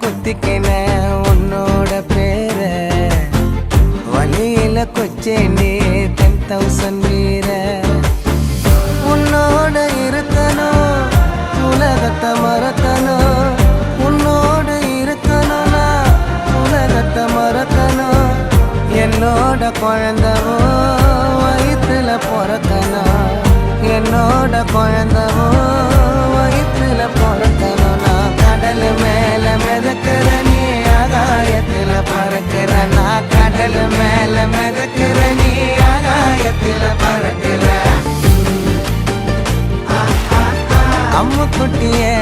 குத்திக்கின உன்னோட பேர வழியில கொச்சேண்டி 10,000 வீர உன்னோட இருக்கணும் உலகத்தை மறக்கணும் உன்னோட இருக்கணும்னா உலகத்தை மறக்கணும் என்னோட குழந்தவோ வயிற்றுல பிறக்கணும் என்னோட குழந்தவோ வயிற்றுல பிறக்கணும் நான் கடல் மேல மிதக்கிற நீ ஆகாயத்துல பறக்கிற நான் கடல் மேல மிதக்கிற நீ ஆகாயத்துல பறக்கிற அம்மு குட்டியே